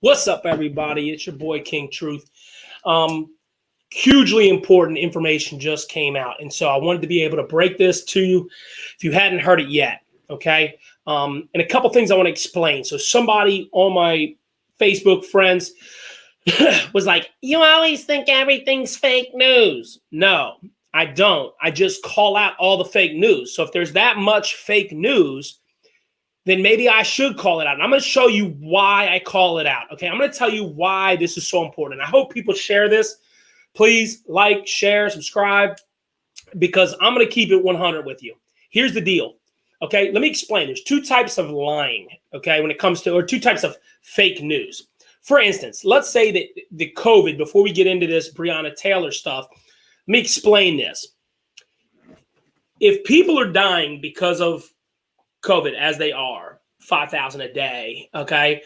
What's up, everybody? It's your boy, King Truth. Hugely important information just came out. And so I wanted to be able to break this to you if you hadn't heard it yet, okay? And a couple things I want to explain. So somebody on my Facebook friends was like, you always think everything's fake news. No, I don't. I just call out all the fake news. So if there's that much fake news, then maybe I should call it out. And I'm going to show you why I call it out. Okay, I'm going to tell you why this is so important. I hope people share this. Please like, share, subscribe, because I'm going to keep it 100 with you. Here's the deal. Okay, let me explain. There's two types of lying, okay, when it comes to, or two types of fake news. For instance, let's say that the COVID, before we get into this Breonna Taylor stuff, let me explain this. If people are dying because of COVID, as they are, 5,000 a day, okay?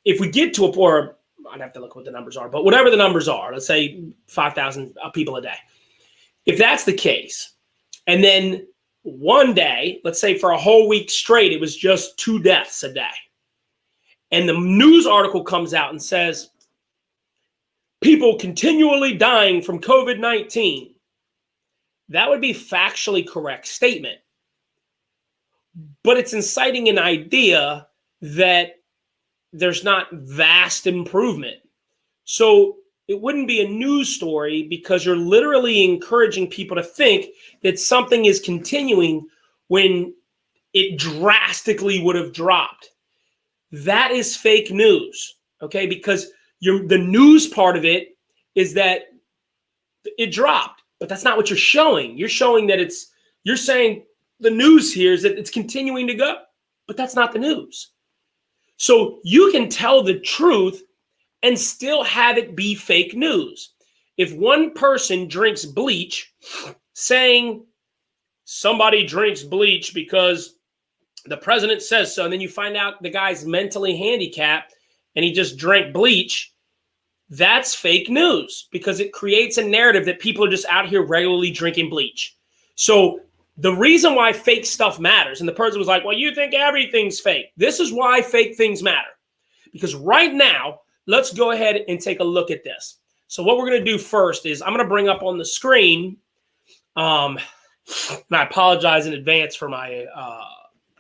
If we get to a point, I'd have to look what the numbers are, but whatever the numbers are, let's say 5,000 people a day. If that's the case, and then one day, let's say for a whole week straight, it was just 2 deaths a day, and the news article comes out and says, people continually dying from COVID-19, that would be factually correct statement. But it's inciting an idea that there's not vast improvement. So it wouldn't be a news story because you're literally encouraging people to think that something is continuing when it drastically would have dropped. That is fake news, okay? Because the news part of it is that it dropped, but that's not what you're showing. You're showing that you're saying, the news here is that it's continuing to go, but that's not the news. So you can tell the truth and still have it be fake news. If one person drinks bleach, saying somebody drinks bleach because the president says so, and then you find out the guy's mentally handicapped and he just drank bleach, that's fake news because it creates a narrative that people are just out here regularly drinking bleach. So the reason why fake stuff matters, and the person was like, well, you think everything's fake. This is why fake things matter. Because right now, let's go ahead and take a look at this. So what we're going to do first is I'm going to bring up on the screen, and I apologize in advance for my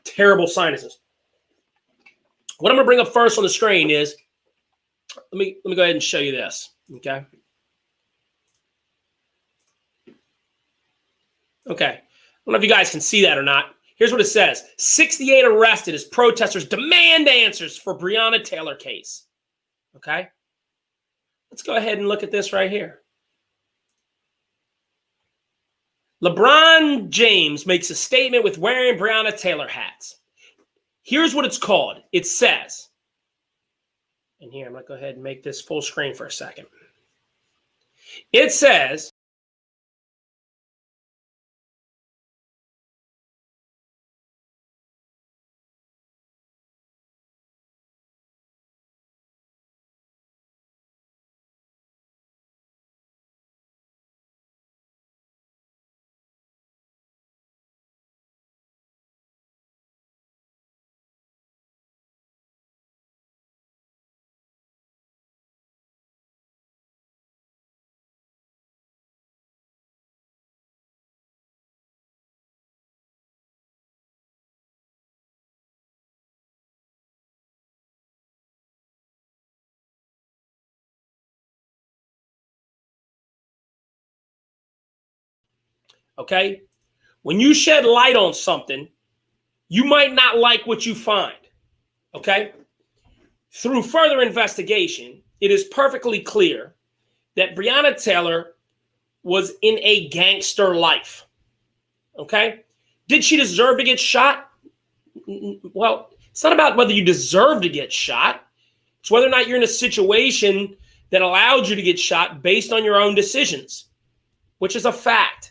terrible sinuses. What I'm going to bring up first on the screen is, let me go ahead and show you this, okay? Okay. I don't know if you guys can see that or not. Here's what it says. 68 arrested as protesters demand answers for Breonna Taylor case. Okay? Let's go ahead and look at this right here. LeBron James makes a statement with wearing Breonna Taylor hats. Here's what it's called. It says, and here, I'm going to go ahead and make this full screen for a second. It says, okay, when you shed light on something, you might not like what you find, okay? Through further investigation, it is perfectly clear that Breonna Taylor was in a gangster life, okay? Did she deserve to get shot? Well, it's not about whether you deserve to get shot. It's whether or not you're in a situation that allowed you to get shot based on your own decisions, which is a fact.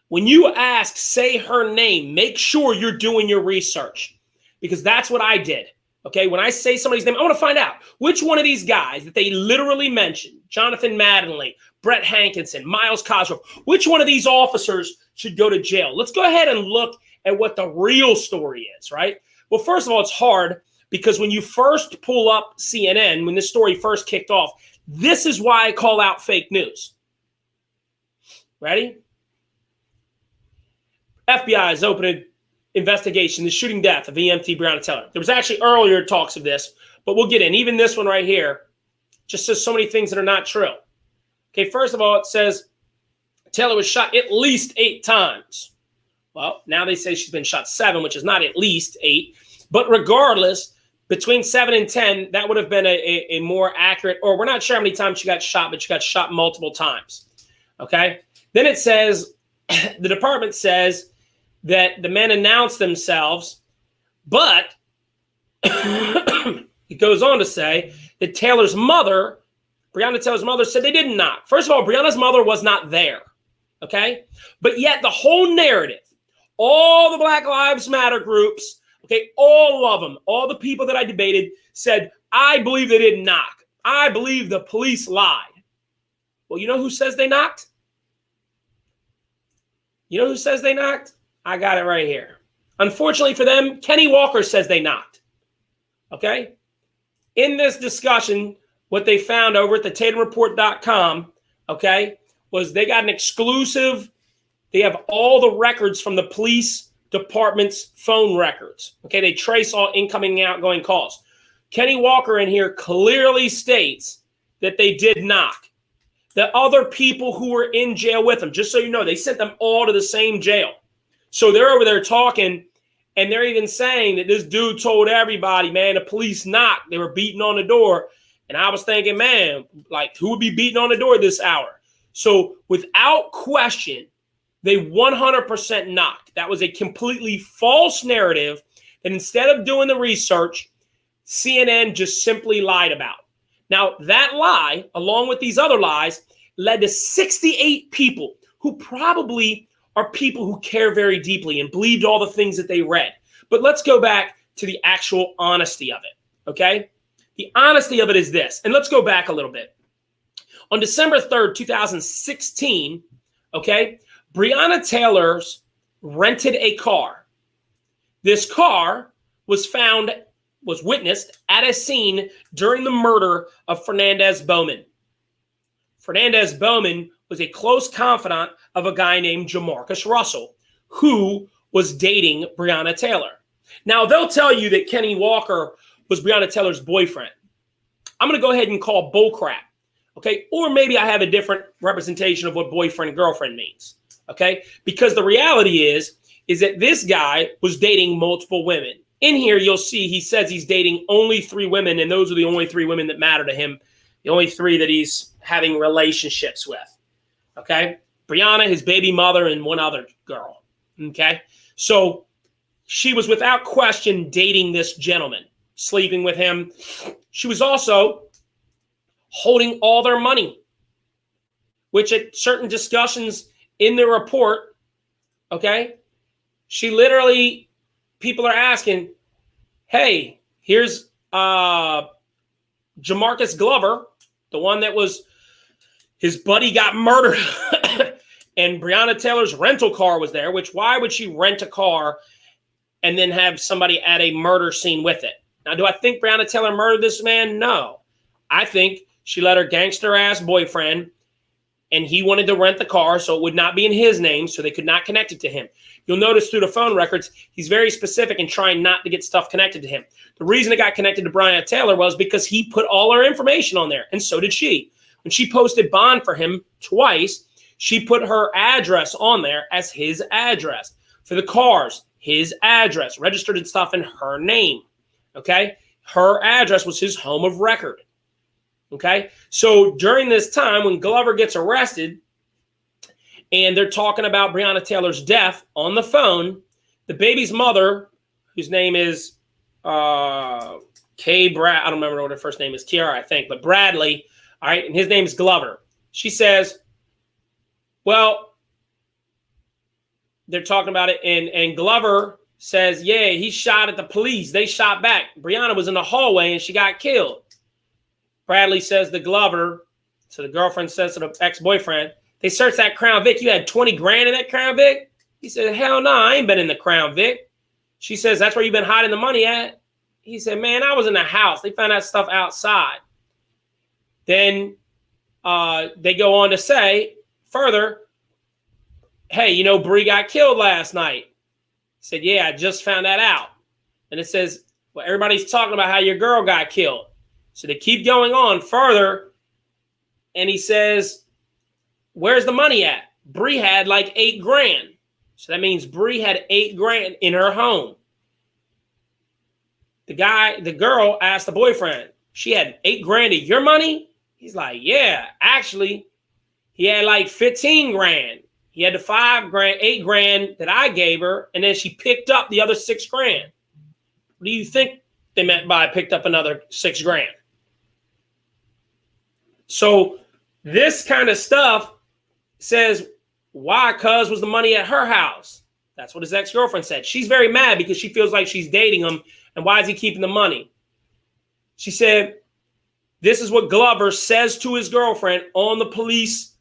When you ask, say her name, make sure you're doing your research, because that's what I did. Okay, when I say somebody's name, I want to find out which one of these guys that they literally mentioned, Jonathan Mattingly, Brett Hankinson, Miles Cosgrove, which one of these officers should go to jail? Let's go ahead and look at what the real story is, right? Well, first of all, it's hard because when you first pull up CNN, when this story first kicked off, this is why I call out fake news. Ready? FBI has opened an investigation, the shooting death of EMT Breonna Taylor. There was actually earlier talks of this, but we'll get in. Even this one right here just says so many things that are not true. Okay, first of all, it says Taylor was shot at least 8 times. Well, now they say she's been shot 7, which is not at least 8. But regardless, between 7 and 10, that would have been a more accurate, or we're not sure how many times she got shot, but she got shot multiple times. Okay? Then it says, the department says that the men announced themselves, but it goes on to say that Taylor's mother, Breonna Taylor's mother, said they didn't knock. First of all, Breonna's mother was not there. Okay? But yet the whole narrative, all the Black Lives Matter groups, okay, all of them, all the people that I debated said, I believe they didn't knock. I believe the police lied. Well, you know who says they knocked? You know who says they knocked? I got it right here. Unfortunately for them, Kenny Walker says they knocked. Okay? In this discussion, what they found over at the TatumReport.com, okay, was they got an exclusive. They have all the records from the police department's phone records. Okay, they trace all incoming and outgoing calls. Kenny Walker in here clearly states that they did knock. The other people who were in jail with them, just so you know, they sent them all to the same jail. So they're over there talking, and they're even saying that this dude told everybody, man, the police knocked. They were beating on the door. And I was thinking, man, like, who would be beating on the door this hour? So without question, they 100% knocked. That was a completely false narrative that instead of doing the research, CNN just simply lied about. Now, that lie, along with these other lies, led to 68 people who probably are people who care very deeply and believed all the things that they read. But let's go back to the actual honesty of it, okay? The honesty of it is this, and let's go back a little bit. On December 3rd, 2016, okay, Breonna Taylor's rented a car. This car was witnessed at a scene during the murder of Fernandez Bowman. Fernandez Bowman was a close confidant of a guy named Jamarcus Russell, who was dating Breonna Taylor. Now, they'll tell you that Kenny Walker was Breonna Taylor's boyfriend. I'm going to go ahead and call bullcrap, okay? Or maybe I have a different representation of what boyfriend and girlfriend means, okay? Because the reality is that this guy was dating multiple women. In here, you'll see he says he's dating only 3 women, and those are the only 3 women that matter to him, the only 3 that he's having relationships with, okay? Breonna, his baby mother, and one other girl, okay? So she was without question dating this gentleman, sleeping with him. She was also holding all their money, which at certain discussions in the report, okay, she literally, people are asking, hey, here's Jamarcus Glover, the one that was, his buddy got murdered, and Breonna Taylor's rental car was there, which why would she rent a car and then have somebody at a murder scene with it? Now, do I think Breonna Taylor murdered this man? No. I think she let her gangster-ass boyfriend, and he wanted to rent the car, so it would not be in his name, so they could not connect it to him. You'll notice through the phone records, he's very specific in trying not to get stuff connected to him. The reason it got connected to Breonna Taylor was because he put all her information on there, and so did she. When she posted bond for him twice, she put her address on there as his address. For the cars, his address, registered and stuff in her name. Okay? Her address was his home of record. Okay? So during this time when Glover gets arrested and they're talking about Breonna Taylor's death on the phone, the baby's mother, whose name is I don't remember what her first name is, Kiara, I think, but Bradley, all right, and his name is Glover. She says, well, they're talking about it, and Glover says, yeah, he shot at the police. They shot back. Breonna was in the hallway, and she got killed. Bradley says to Glover, so the girlfriend says to the ex-boyfriend, they searched that Crown Vic. You had 20 grand in that Crown Vic? He said, hell no, I ain't been in the Crown Vic. She says, that's where you've been hiding the money at. he said, man, I was in the house. They found that stuff outside. Then they go on to say further, hey, you know, Bree got killed last night. He said, yeah, I just found that out. And it says, well, everybody's talking about how your girl got killed. So they keep going on further. And he says, where's the money at? Bree had like $8 grand. So that means Bree had $8 grand in her home. The girl asked the boyfriend, she had $8 grand of your money? He's like, yeah, actually, he had like 15 grand. He had the $8 grand that I gave her, and then she picked up the other $6 grand. What do you think they meant by picked up another $6 grand? So this kind of stuff says, why? Cuz was the money at her house? That's what his ex-girlfriend said. She's very mad because she feels like she's dating him, and why is he keeping the money? She said, this is what Glover says to his girlfriend on the police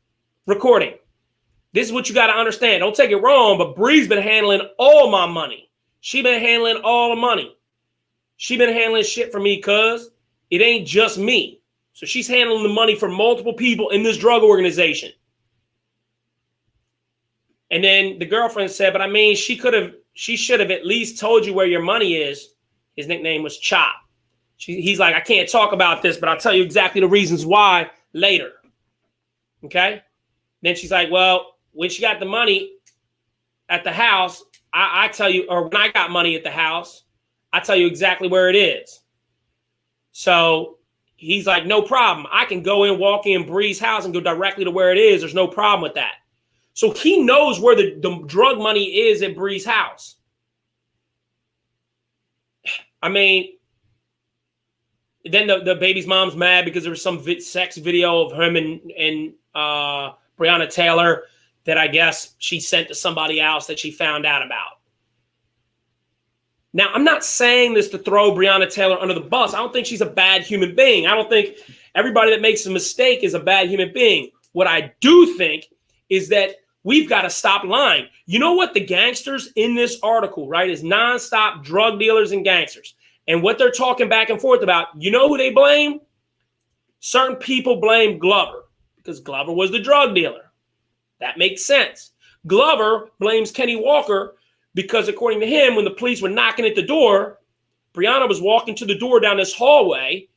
recording. This is what you got to understand. Don't take it wrong, but Bree's been handling all my money. She been handling all the money. She been handling shit for me, cuz it ain't just me. So she's handling the money for multiple people in this drug organization. And then the girlfriend said, but I mean, she should have at least told you where your money is. His nickname was Chop. He's like, I can't talk about this, but I'll tell you exactly the reasons why later. Okay. Then she's like, well, when she got the money at the house, I tell you, or when I got money at the house, I tell you exactly where it is. So he's like, no problem. I can go in, walk in Bree's house and go directly to where it is. There's no problem with that. So he knows where the drug money is at Bree's house. I mean, then the baby's mom's mad because there was some sex video of him and Breonna Taylor that I guess she sent to somebody else that she found out about. Now, I'm not saying this to throw Breonna Taylor under the bus. I don't think she's a bad human being. I don't think everybody that makes a mistake is a bad human being. What I do think is that we've got to stop lying. You know what the gangsters in this article, right, is nonstop drug dealers and gangsters. And what they're talking back and forth about, you know who they blame? Certain people blame Glover because Glover was the drug dealer. That makes sense. Glover blames Kenny Walker because according to him, when the police were knocking at the door, Breonna was walking to the door down this hallway,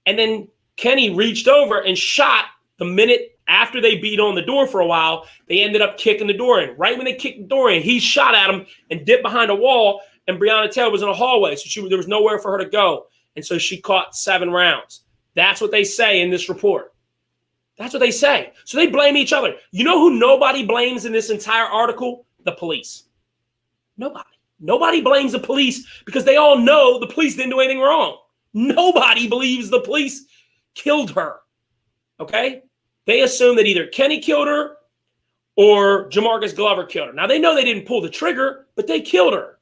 and then Kenny reached over and shot the minute after they beat on the door for a while. They ended up kicking the door in. Right when they kicked the door in, he shot at him and dipped behind a wall, and Breonna Taylor was in a hallway, so there was nowhere for her to go. And so she caught 7 rounds. That's what they say in this report. That's what they say. So they blame each other. You know who nobody blames in this entire article? The police. Nobody. Nobody blames the police because they all know the police didn't do anything wrong. Nobody believes the police killed her. Okay? They assume that either Kenny killed her or Jamarcus Glover killed her. Now, they know they didn't pull the trigger, but they killed her.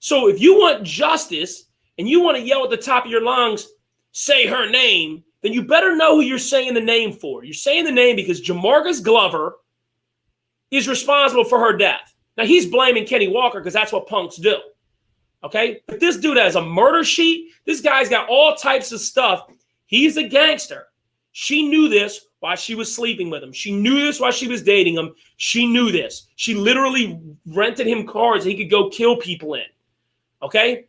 So if you want justice and you want to yell at the top of your lungs, say her name, then you better know who you're saying the name for. You're saying the name because Jamarcus Glover is responsible for her death. Now, he's blaming Kenny Walker because that's what punks do. Okay? But this dude has a murder sheet. This guy's got all types of stuff. He's a gangster. She knew this while she was sleeping with him. She knew this while she was dating him. She knew this. She literally rented him cars he could go kill people in. Okay?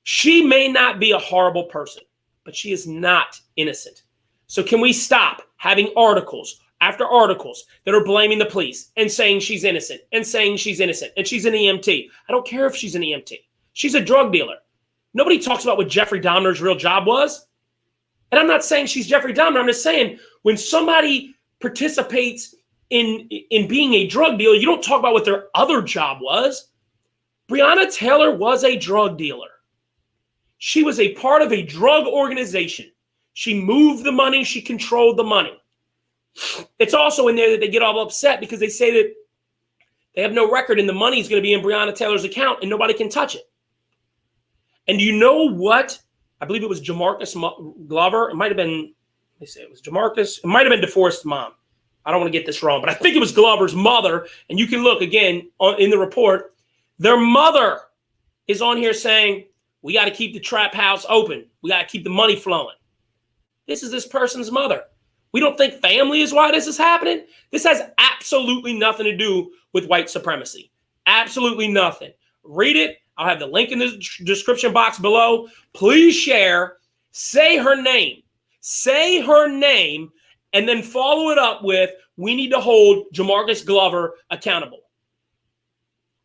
She may not be a horrible person, but she is not innocent. So can we stop having articles after articles that are blaming the police and saying she's innocent and saying she's innocent and she's an EMT? I don't care if she's an EMT. She's a drug dealer. Nobody talks about what Jeffrey Dahmer's real job was. And I'm not saying she's Jeffrey Dahmer. I'm just saying when somebody participates in being a drug dealer, you don't talk about what their other job was. Breonna Taylor was a drug dealer. She was a part of a drug organization. She moved the money. She controlled the money. It's also in there that they get all upset because they say that they have no record and the money is going to be in Breonna Taylor's account and nobody can touch it. And you know what? I believe it was Jamarcus Glover. It might have been, they say it was Jamarcus. It might have been DeForest's mom. I don't want to get this wrong, but I think it was Glover's mother. And you can look again in the report. Their mother is on here saying, We got to keep the trap house open. We got to keep the money flowing. This is this person's mother. We don't think family is why this is happening. This has absolutely nothing to do with white supremacy. Absolutely nothing. Read it. I'll have the link in the description box below. Please share. Say her name. Say her name, and then follow it up with, we need to hold Jamarcus Glover accountable.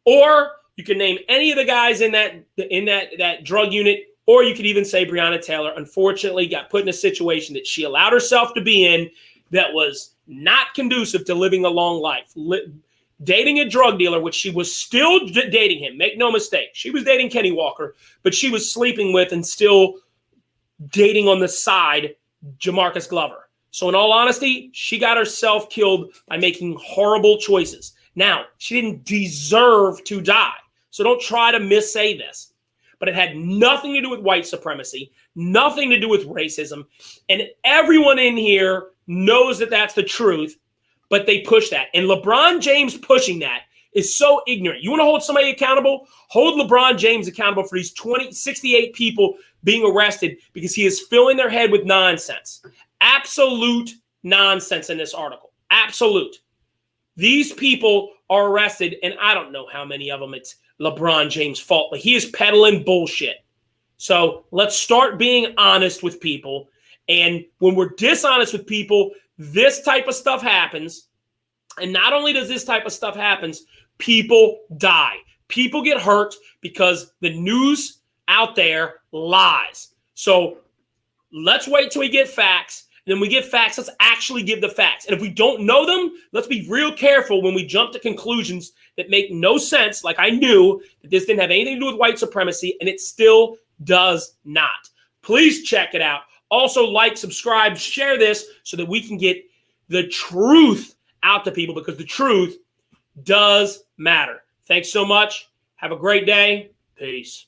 Or you can name any of the guys in that drug unit, or you could even say Breonna Taylor, unfortunately, got put in a situation that she allowed herself to be in that was not conducive to living a long life. Dating a drug dealer, which she was still dating him. Make no mistake. She was dating Kenny Walker, but she was sleeping with and still dating on the side Jamarcus Glover. So in all honesty, she got herself killed by making horrible choices. Now, she didn't deserve to die. So don't try to missay this. But it had nothing to do with white supremacy, nothing to do with racism. And everyone in here knows that that's the truth, but they push that. And LeBron James pushing that is so ignorant. You want to hold somebody accountable? Hold LeBron James accountable for these 68 people being arrested because he is filling their head with nonsense. Absolute nonsense in this article. Absolute. These people are arrested, and I don't know how many of them it's LeBron James' fault, but he is peddling bullshit. So let's start being honest with people. And when we're dishonest with people, this type of stuff happens. And not only does this type of stuff happen, people die. People get hurt because the news out there lies. So let's wait till we get facts. And then we get facts. Let's actually give the facts. And if we don't know them, let's be real careful when we jump to conclusions that make no sense. Like I knew that this didn't have anything to do with white supremacy, and it still does not. Please check it out. Also, like, subscribe, share this so that we can get the truth out to people, because the truth does matter. Thanks so much. Have a great day. Peace.